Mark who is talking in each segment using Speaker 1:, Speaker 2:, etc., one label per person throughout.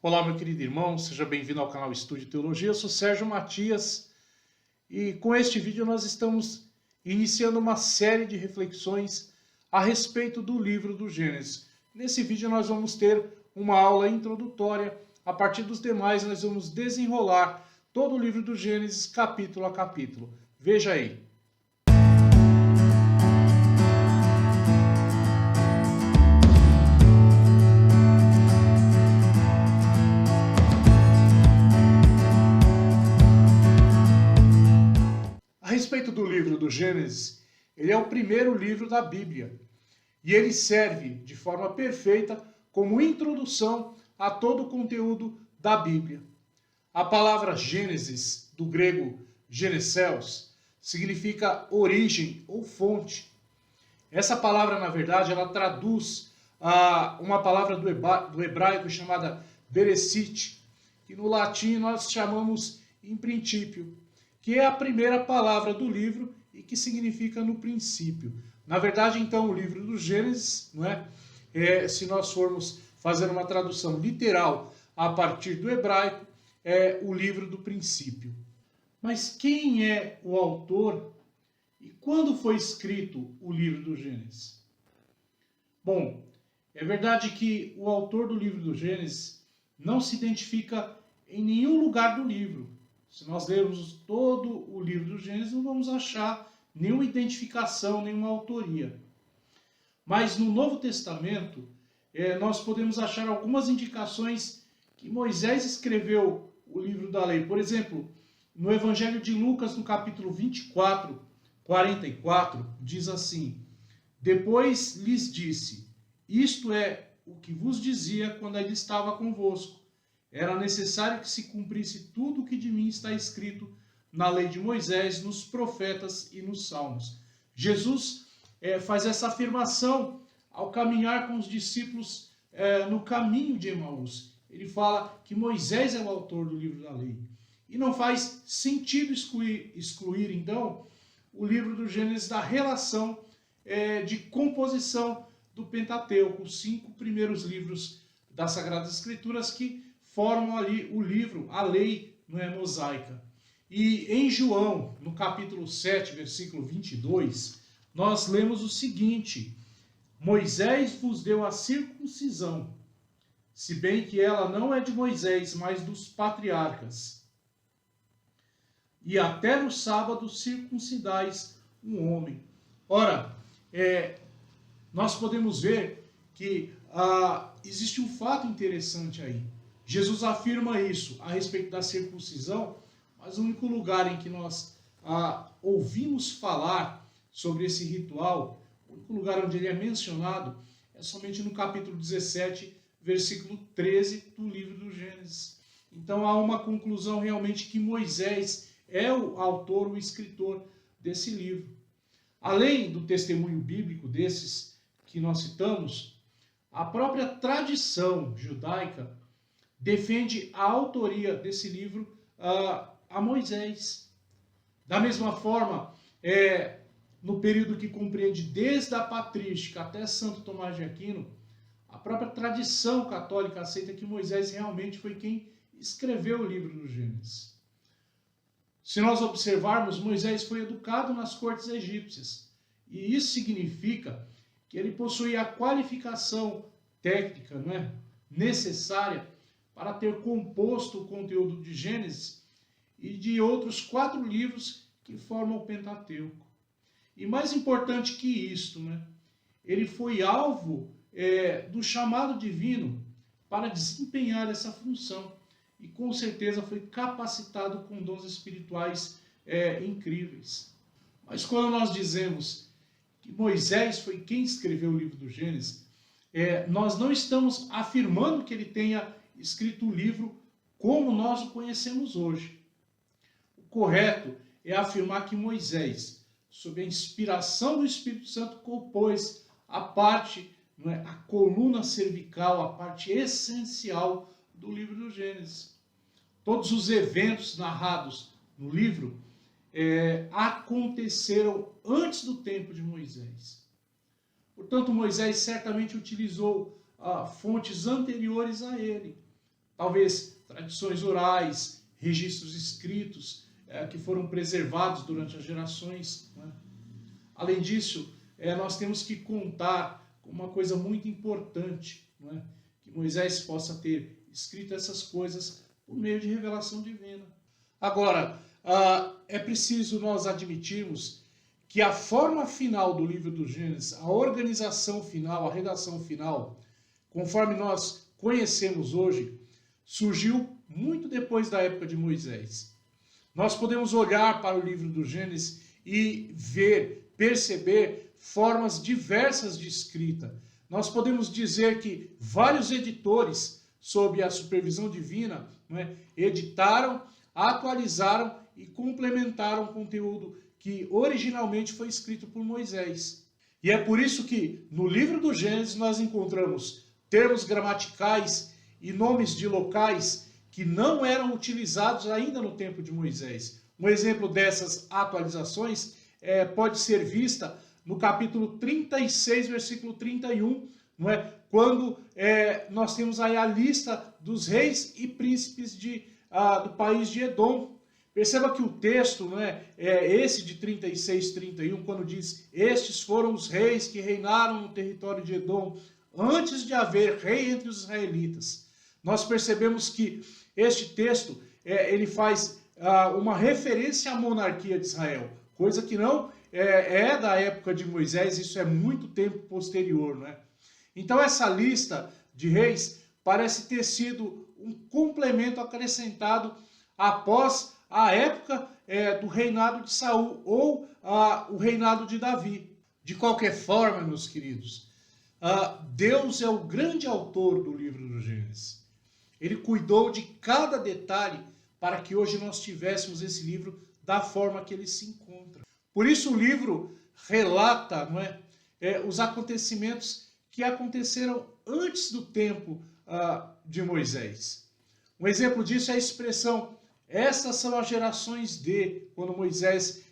Speaker 1: Olá, meu querido irmão, seja bem-vindo ao canal Estúdio Teologia. Eu sou Sérgio Matias e com este vídeo nós estamos iniciando uma série de reflexões a respeito do livro do Gênesis. Nesse vídeo nós vamos ter uma aula introdutória, a partir dos demais nós vamos desenrolar todo o livro do Gênesis capítulo a capítulo. Veja aí. A respeito do livro do Gênesis, ele é o primeiro livro da Bíblia e ele serve de forma perfeita como introdução a todo o conteúdo da Bíblia. A palavra Gênesis, do grego Geneseos, significa origem ou fonte. Essa palavra, na verdade, ela traduz uma palavra do hebraico chamada Bereshit, que no latim nós chamamos in princípio, que é a primeira palavra do livro e que significa no princípio. Na verdade, então, o livro do Gênesis, não é? Se nós formos fazer uma tradução literal a partir do hebraico, é o livro do princípio. Mas quem é o autor e quando foi escrito o livro do Gênesis? Bom, é verdade que o autor do livro do Gênesis não se identifica em nenhum lugar do livro. Se nós lermos todo o livro do Gênesis, não vamos achar nenhuma identificação, nenhuma autoria. Mas no Novo Testamento, nós podemos achar algumas indicações que Moisés escreveu o livro da lei. Por exemplo, no Evangelho de Lucas, no capítulo 24, 44, diz assim: Depois lhes disse, isto é o que vos dizia quando ele estava convosco. Era necessário que se cumprisse tudo o que de mim está escrito na lei de Moisés, nos profetas e nos salmos. Jesus faz essa afirmação ao caminhar com os discípulos no caminho de Emaús. Ele fala que Moisés é o autor do livro da lei. E não faz sentido excluir então, o livro do Gênesis da relação de composição do Pentateuco, os 5 primeiros livros das Sagradas Escrituras que formam ali o livro, a lei mosaica. E em João, no capítulo 7, versículo 22, nós lemos o seguinte: Moisés vos deu a circuncisão, se bem que ela não é de Moisés, mas dos patriarcas. E até no sábado circuncidais um homem. Ora, nós podemos ver que existe um fato interessante aí. Jesus afirma isso a respeito da circuncisão, mas o único lugar em que nós ouvimos falar sobre esse ritual, o único lugar onde ele é mencionado, é somente no capítulo 17, versículo 13 do livro do Gênesis. Então há uma conclusão realmente que Moisés é o autor, o escritor desse livro. Além do testemunho bíblico desses que nós citamos, a própria tradição judaica defende a autoria desse livro a Moisés. Da mesma forma, no período que compreende desde a patrística até Santo Tomás de Aquino, a própria tradição católica aceita que Moisés realmente foi quem escreveu o livro do Gênesis. Se nós observarmos, Moisés foi educado nas cortes egípcias, e isso significa que ele possuía a qualificação técnica, necessária para ter composto o conteúdo de Gênesis e de outros 4 livros que formam o Pentateuco. E mais importante que isto, ele foi alvo do chamado divino para desempenhar essa função e com certeza foi capacitado com dons espirituais incríveis. Mas quando nós dizemos que Moisés foi quem escreveu o livro do Gênesis, nós não estamos afirmando que ele tenha escrito o livro como nós o conhecemos hoje. O correto é afirmar que Moisés, sob a inspiração do Espírito Santo, compôs a parte, a coluna cervical, a parte essencial do livro do Gênesis. Todos os eventos narrados no livro aconteceram antes do tempo de Moisés. Portanto, Moisés certamente utilizou fontes anteriores a ele talvez tradições orais, registros escritos que foram preservados durante as gerações, né? Além disso, nós temos que contar com uma coisa muito importante, né? Que Moisés possa ter escrito essas coisas por meio de revelação divina. Agora, é preciso nós admitirmos que a forma final do livro do Gênesis, a organização final, a redação final, conforme nós conhecemos hoje, surgiu muito depois da época de Moisés. Nós podemos olhar para o livro do Gênesis e ver, perceber formas diversas de escrita. Nós podemos dizer que vários editores, sob a supervisão divina, né, editaram, atualizaram e complementaram o conteúdo que originalmente foi escrito por Moisés. E é por isso que no livro do Gênesis nós encontramos termos gramaticais e nomes de locais que não eram utilizados ainda no tempo de Moisés. Um exemplo dessas atualizações pode ser vista no capítulo 36, versículo 31, não é? Quando nós temos aí a lista dos reis e príncipes do país de Edom. Perceba que o texto, não é esse de 36, 31, quando diz: estes foram os reis que reinaram no território de Edom, antes de haver rei entre os israelitas. Nós percebemos que este texto ele faz uma referência à monarquia de Israel, coisa que não é da época de Moisés, isso é muito tempo posterior, não é? Então essa lista de reis parece ter sido um complemento acrescentado após a época do reinado de Saul ou o reinado de Davi. De qualquer forma, meus queridos, Deus é o grande autor do livro do Gênesis. Ele cuidou de cada detalhe para que hoje nós tivéssemos esse livro da forma que ele se encontra. Por isso o livro relata, não é, os acontecimentos que aconteceram antes do tempo de Moisés. Um exemplo disso é a expressão: estas são as gerações de, quando Moisés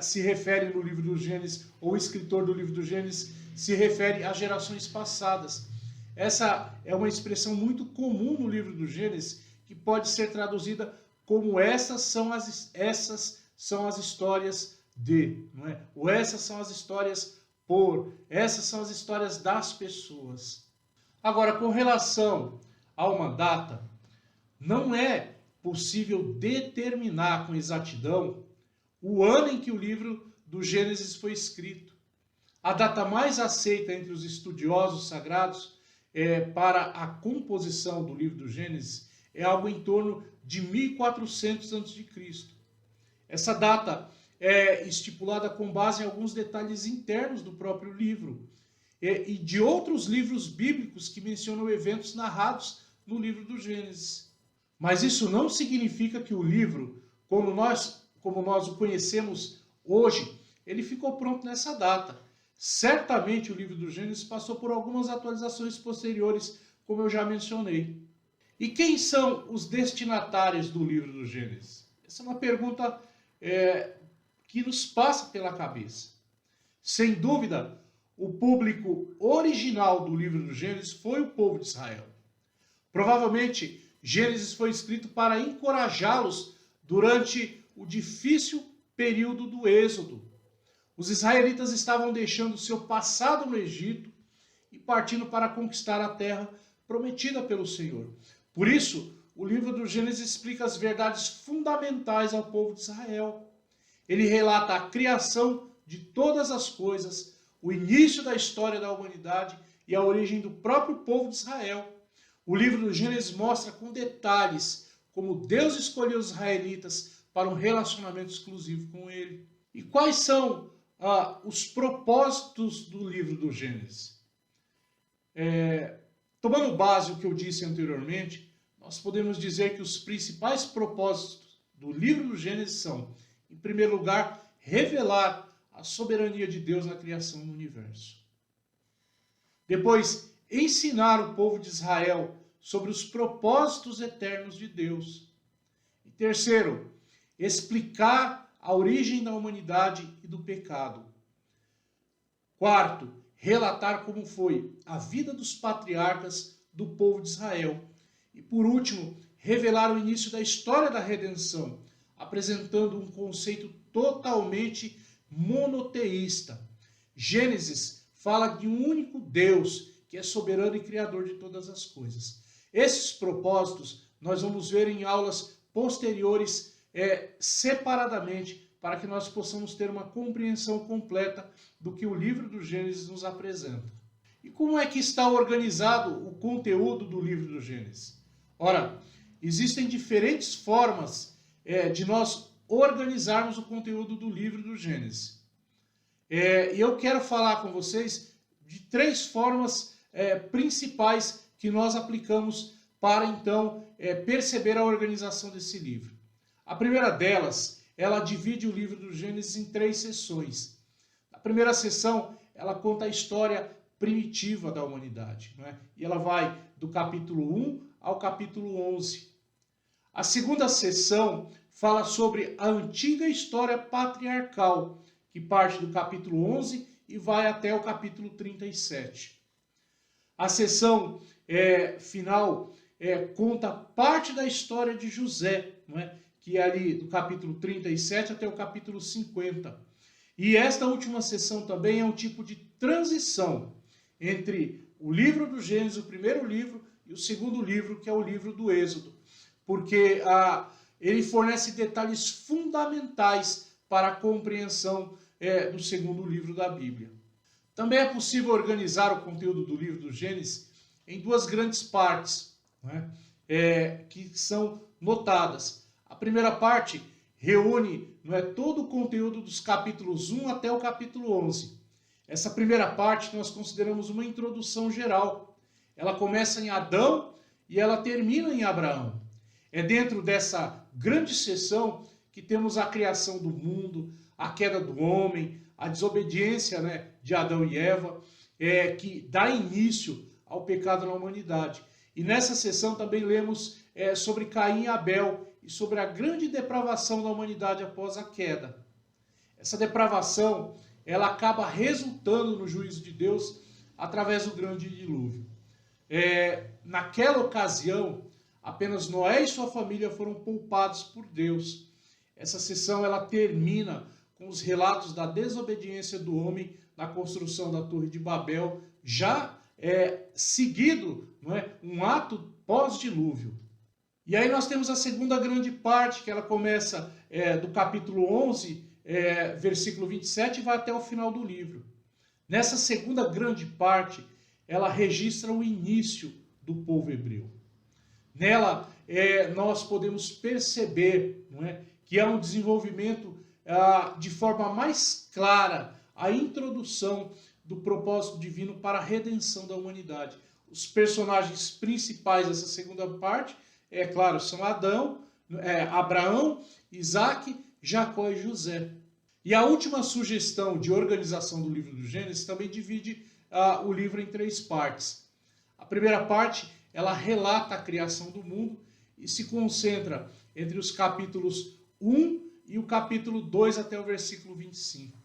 Speaker 1: se refere no livro do Gênesis, ou o escritor do livro do Gênesis se refere às gerações passadas. Essa é uma expressão muito comum no livro do Gênesis, que pode ser traduzida como essas são as histórias de, não é? Ou essas são as histórias essas são as histórias das pessoas. Agora, com relação a uma data, não é possível determinar com exatidão o ano em que o livro do Gênesis foi escrito. A data mais aceita entre os estudiosos sagrados para a composição do livro do Gênesis é algo em torno de 1400 a.C. Essa data é estipulada com base em alguns detalhes internos do próprio livro e de outros livros bíblicos que mencionam eventos narrados no livro do Gênesis. Mas isso não significa que o livro, como nós o conhecemos hoje, ele ficou pronto nessa data. Certamente o livro do Gênesis passou por algumas atualizações posteriores, como eu já mencionei. E quem são os destinatários do livro do Gênesis? Essa é uma pergunta que nos passa pela cabeça. Sem dúvida, o público original do livro do Gênesis foi o povo de Israel. Provavelmente, Gênesis foi escrito para encorajá-los durante o difícil período do Êxodo. Os israelitas estavam deixando seu passado no Egito e partindo para conquistar a terra prometida pelo Senhor. Por isso, o livro do Gênesis explica as verdades fundamentais ao povo de Israel. Ele relata a criação de todas as coisas, o início da história da humanidade e a origem do próprio povo de Israel. O livro do Gênesis mostra com detalhes como Deus escolheu os israelitas para um relacionamento exclusivo com ele. E quais são os propósitos do livro do Gênesis? Tomando base o que eu disse anteriormente, nós podemos dizer que os principais propósitos do livro do Gênesis são, em primeiro lugar, revelar a soberania de Deus na criação do universo. Depois, ensinar o povo de Israel sobre os propósitos eternos de Deus. E terceiro, explicar a origem da humanidade e do pecado. Quarto, relatar como foi a vida dos patriarcas do povo de Israel. E por último, revelar o início da história da redenção, apresentando um conceito totalmente monoteísta. Gênesis fala de um único Deus, que é soberano e criador de todas as coisas. Esses propósitos nós vamos ver em aulas posteriores separadamente, para que nós possamos ter uma compreensão completa do que o livro do Gênesis nos apresenta. E como é que está organizado o conteúdo do livro do Gênesis? Ora, existem diferentes formas de nós organizarmos o conteúdo do livro do Gênesis. E eu quero falar com vocês de 3 formas principais que nós aplicamos para, então, perceber a organização desse livro. A primeira delas, ela divide o livro do Gênesis em 3 seções. A primeira seção, ela conta a história primitiva da humanidade, não é? E ela vai do capítulo 1 ao capítulo 11. A segunda seção fala sobre a antiga história patriarcal, que parte do capítulo 11 e vai até o capítulo 37. A seção final conta parte da história de José, não é? Que é ali do capítulo 37 até o capítulo 50. E esta última seção também é um tipo de transição entre o livro do Gênesis, o primeiro livro, e o segundo livro, que é o livro do Êxodo, porque ele fornece detalhes fundamentais para a compreensão do segundo livro da Bíblia. Também é possível organizar o conteúdo do livro do Gênesis em 2 grandes partes, não é? Que são notadas. A primeira parte reúne, não é, todo o conteúdo dos capítulos 1 até o capítulo 11. Essa primeira parte nós consideramos uma introdução geral. Ela começa em Adão e ela termina em Abraão. É dentro dessa grande seção que temos a criação do mundo, a queda do homem, a desobediência, né, de Adão e Eva, que dá início ao pecado na humanidade. E nessa seção também lemos sobre Caim e Abel e sobre a grande depravação da humanidade após a queda. Essa depravação, ela acaba resultando no juízo de Deus através do grande dilúvio. Naquela ocasião, apenas Noé e sua família foram poupados por Deus. Essa seção ela termina com os relatos da desobediência do homem na construção da Torre de Babel, já seguido, não é, um ato pós-dilúvio. E aí nós temos a segunda grande parte, que ela começa do capítulo 11, versículo 27, e vai até o final do livro. Nessa segunda grande parte, ela registra o início do povo hebreu. Nela, nós podemos perceber, não é, que há um desenvolvimento de forma mais clara, a introdução do propósito divino para a redenção da humanidade. Os personagens principais dessa segunda parte, claro, são Abraão, Isaac, Jacó e José. E a última sugestão de organização do livro do Gênesis também divide o livro em 3 partes. A primeira parte, ela relata a criação do mundo e se concentra entre os capítulos 1 e o capítulo 2 até o versículo 25.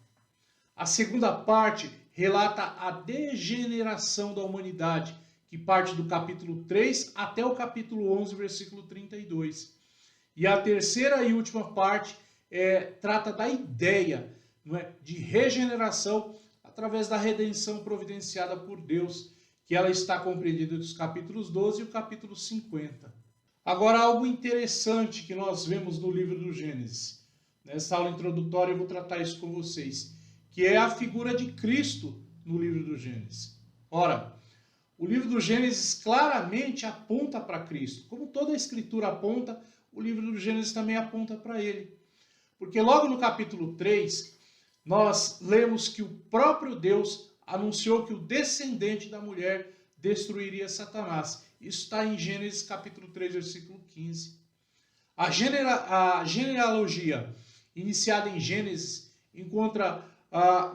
Speaker 1: A segunda parte relata a degeneração da humanidade, que parte do capítulo 3 até o capítulo 11, versículo 32. E a terceira e última parte trata da ideia, não é, de regeneração através da redenção providenciada por Deus, que ela está compreendida dos capítulos 12 e o capítulo 50. Agora, algo interessante que nós vemos no livro do Gênesis. Nessa aula introdutória eu vou tratar isso com vocês, que é a figura de Cristo no livro do Gênesis. Ora, o livro do Gênesis claramente aponta para Cristo. Como toda a Escritura aponta, o livro do Gênesis também aponta para ele. Porque logo no capítulo 3, nós lemos que o próprio Deus anunciou que o descendente da mulher destruiria Satanás. Isso está em Gênesis capítulo 3, versículo 15. A genealogia iniciada em Gênesis encontra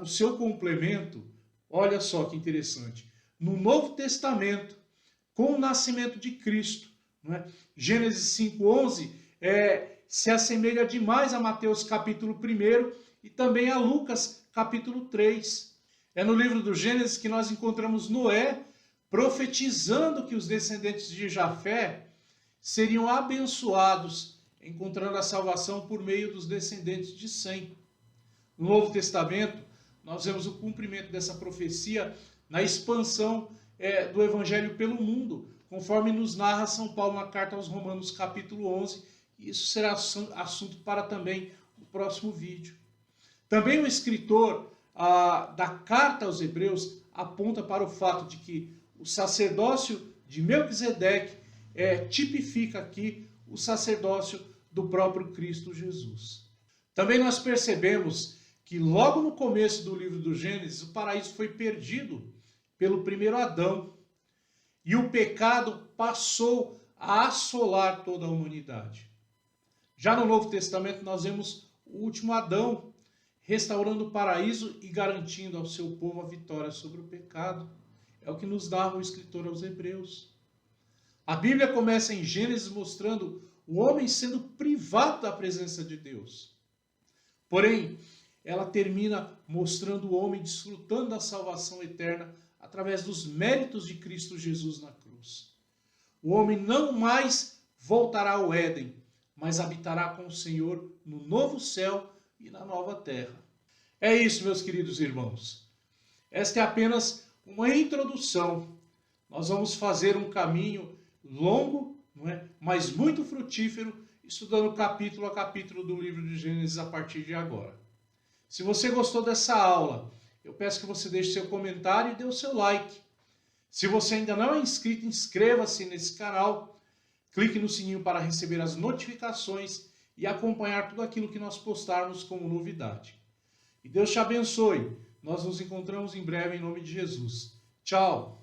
Speaker 1: o seu complemento, olha só que interessante, no Novo Testamento, com o nascimento de Cristo. Não é? Gênesis 5,11 se assemelha demais a Mateus capítulo 1 e também a Lucas capítulo 3. É no livro do Gênesis que nós encontramos Noé profetizando que os descendentes de Jafé seriam abençoados, encontrando a salvação por meio dos descendentes de Sem. No Novo Testamento, nós vemos o cumprimento dessa profecia na expansão do Evangelho pelo mundo, conforme nos narra São Paulo na carta aos Romanos, capítulo 11. Isso será assunto para também o próximo vídeo. Também o escritor da carta aos Hebreus aponta para o fato de que o sacerdócio de Melquisedeque tipifica aqui o sacerdócio do próprio Cristo Jesus. Também nós percebemos que logo no começo do livro do Gênesis, o paraíso foi perdido pelo primeiro Adão e o pecado passou a assolar toda a humanidade. Já no Novo Testamento nós vemos o último Adão restaurando o paraíso e garantindo ao seu povo a vitória sobre o pecado. É o que nos narra o escritor aos Hebreus. A Bíblia começa em Gênesis mostrando o homem sendo privado da presença de Deus. Porém, ela termina mostrando o homem desfrutando da salvação eterna através dos méritos de Cristo Jesus na cruz. O homem não mais voltará ao Éden, mas habitará com o Senhor no novo céu e na nova terra. É isso, meus queridos irmãos. Esta é apenas uma introdução. Nós vamos fazer um caminho longo, não é? Mas muito frutífero, estudando capítulo a capítulo do livro de Gênesis a partir de agora. Se você gostou dessa aula, eu peço que você deixe seu comentário e dê o seu like. Se você ainda não é inscrito, inscreva-se nesse canal, clique no sininho para receber as notificações e acompanhar tudo aquilo que nós postarmos como novidade. E Deus te abençoe. Nós nos encontramos em breve em nome de Jesus. Tchau!